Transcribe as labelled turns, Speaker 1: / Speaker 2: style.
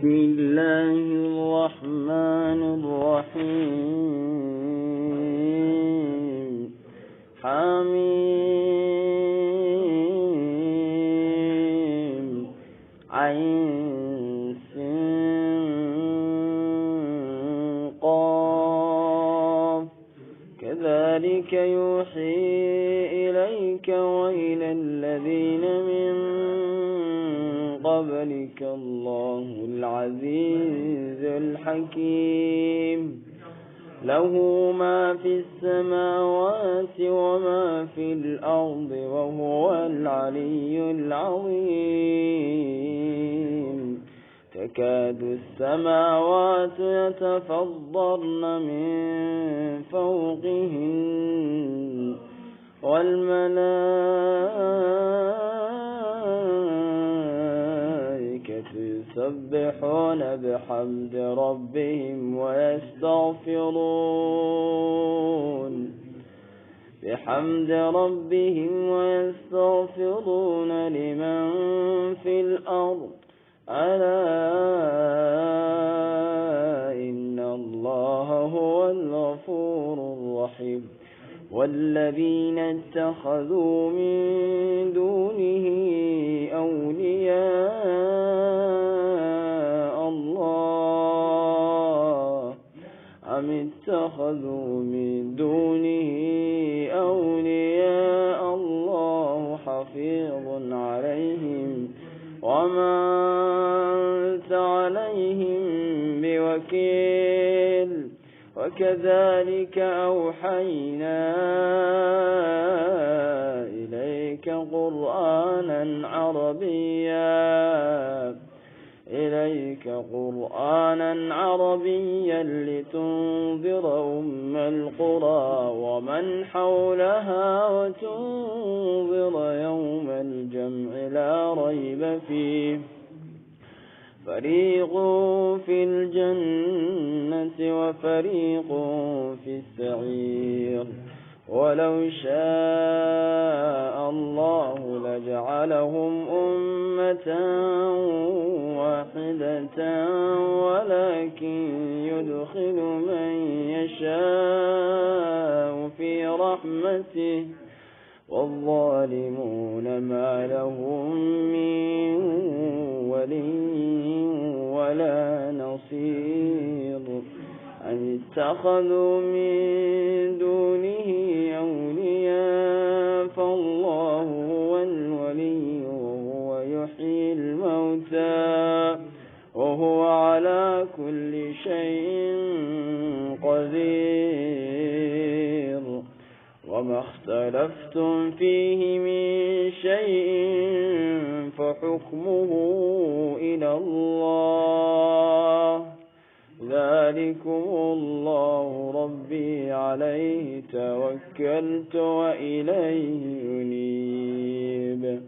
Speaker 1: بسم الله الرحمن الرحيم حميم عين سين قاف كذلك يوحي إليك وإلى الذين من قبلك الله العزيز الحكيم له ما في السماوات وما في الأرض وهو العلي العظيم تكاد السماوات يتفطرن من فوقهن والملائكة يسبحون بحمد ربهم ويستغفرون لمن في الأرض ألا إن الله هو الغفور الرحيم والذين اتخذوا من دونه أولياء الله اتخذوا من دونه أولياء الله حفيظ عليهم وما أنت عليهم بوكيل وكذلك أوحينا إليك قرآنا عربيا لتنذر أم القرى ومن حولها وتنذر يوم الجمع لا ريب فيه فريق في الجنة وفريق في السعير ولو شاء الله لجعلهم أمة واحدة ولكن يدخل من يشاء في رحمته والظالمون ما لهم من ولي ولا نصير أم اتخذوا من دونه أولياء فالله هو الولي وهو يحيي الموتى وهو على كل شيء قدير وما اختلفتم فيه من شيء فحكمه إلى الله ذلكم الله ربي عليه توكلت وإليه ينيب